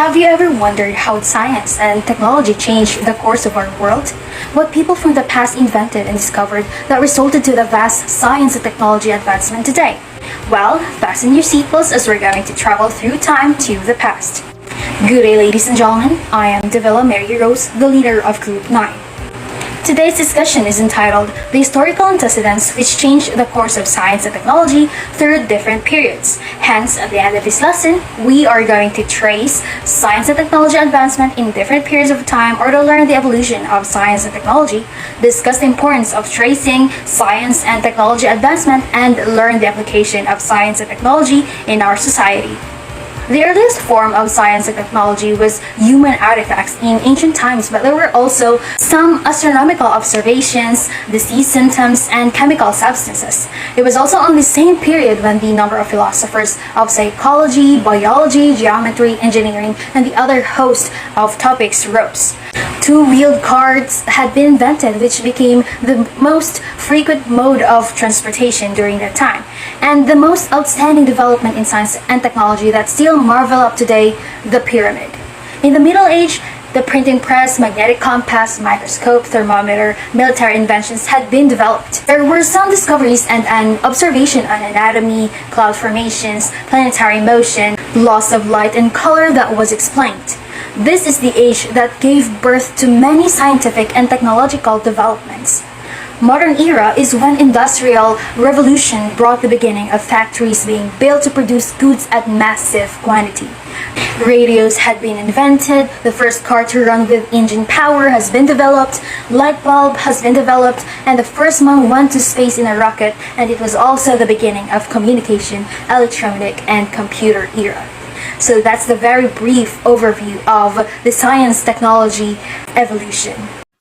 Have you ever wondered how science and technology changed the course of our world? What people from the past invented and discovered that resulted to the vast science and technology advancement today? Well, fasten your seatbelts as we're going to travel through time to the past. Good day, ladies and gentlemen. I am Davila Mary Rose, the leader of Group 9. Today's discussion is entitled The Historical Antecedents Which Changed the Course of Science and Technology Through Different Periods. Hence, at the end of this lesson, we are going to trace science and technology advancement in different periods of time or to learn the evolution of science and technology, discuss the importance of tracing science and technology advancement, and learn the application of science and technology in our society. The earliest form of science and technology was human artifacts in ancient times, but there were also some astronomical observations, disease symptoms, and chemical substances. It was also on the same period when the number of philosophers of psychology, biology, geometry, engineering, and the other host of topics rose. Two-wheeled cars had been invented, which became the most frequent mode of transportation during that time, and the most outstanding development in science and technology that still marvel up today, the pyramid. In the Middle Age, the printing press, magnetic compass, microscope, thermometer, military inventions had been developed. There were some discoveries and an observation on anatomy, cloud formations, planetary motion, loss of light and color that was explained. This is the age that gave birth to many scientific and technological developments. Modern era is when industrial revolution brought the beginning of factories being built to produce goods at massive quantity. Radios had been invented, the first car to run with engine power has been developed, light bulb has been developed, and the first man went to space in a rocket, and it was also the beginning of communication, electronic, and computer era. So that's the very brief overview of the science technology evolution.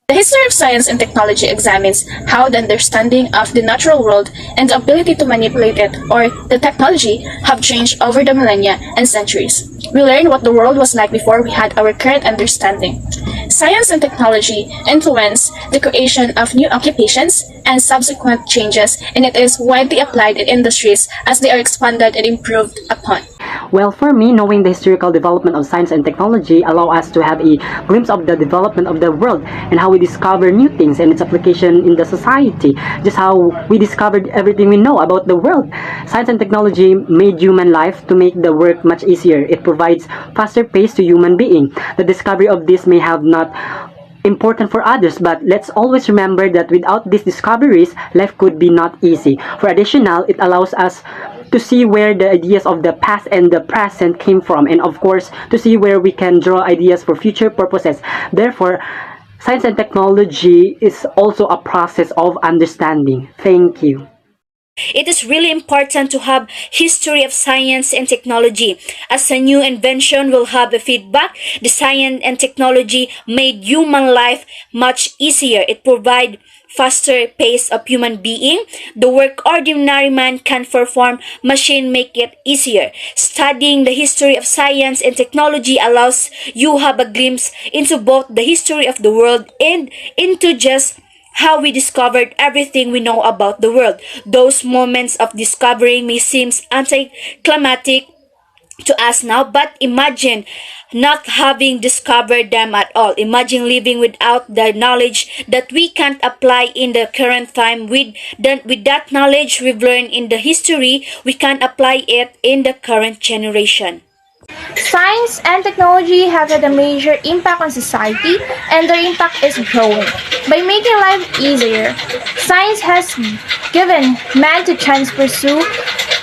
The history of science and technology examines how the understanding of the natural world and the ability to manipulate it, or the technology, have changed over the millennia and centuries. We learn what the world was like before we had our current understanding. Science and technology influence the creation of new occupations and subsequent changes, and it is widely applied in industries as they are expanded and improved upon. Well, for me, knowing the historical development of science and technology allow us to have a glimpse of the development of the world and how we discover new things and its application in the society. Just how we discovered everything we know about the world. Science and technology made human life to make the work much easier. It provides faster pace to human being. The discovery of this may have not important for others, but let's always remember that without these discoveries, life could be not easy. For additional, it allows us to see where the ideas of the past and the present came from, and of course, to see where we can draw ideas for future purposes. Therefore, science and technology is also a process of understanding. Thank you. It is really important to have history of science and technology. As a new invention will have a feedback, the science and technology made human life much easier. It provides faster pace of human being. The work ordinary man can perform, machine make it easier. Studying the history of science and technology allows you have a glimpse into both the history of the world and into just how we discovered everything we know about the world. Those moments of discovering may seem anticlimactic to us now, but imagine not having discovered them at all. Imagine living without the knowledge that we can't apply in the current time. With that knowledge we've learned in the history, we can apply it in the current generation. Science and technology have had a major impact on society, and their impact is growing. By making life easier, science has given man the chance to pursue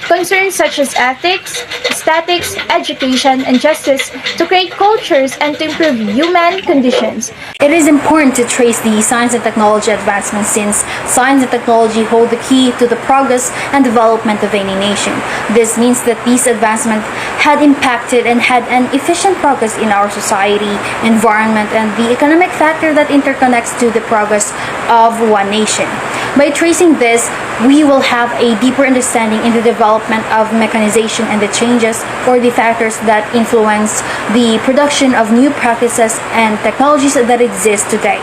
concerns such as ethics, aesthetics, education, and justice to create cultures and to improve human conditions. It is important to trace the science and technology advancements since science and technology hold the key to the progress and development of any nation. This means that these advancements had impacted and had an efficient progress in our society, environment, and the economic factor that interconnects to the progress of one nation. By tracing this, we will have a deeper understanding in the development of mechanization and the changes or the factors that influence the production of new practices and technologies that exist today.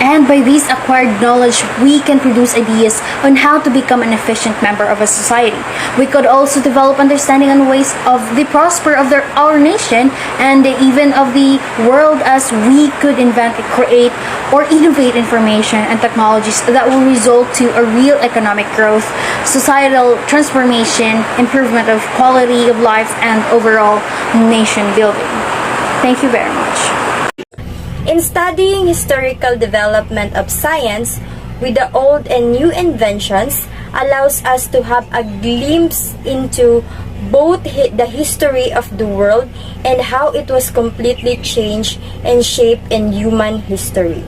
And by this acquired knowledge, we can produce ideas on how to become an efficient member of a society. We could also develop understanding on ways of the prosper of our nation and even of the world, as we could invent, create, or innovate information and technologies that will result to a real economic growth, societal transformation, improvement of quality of life, and overall nation building. Thank you very much. In studying historical development of science with the old and new inventions allows us to have a glimpse into both the history of the world and how it was completely changed and shaped in human history.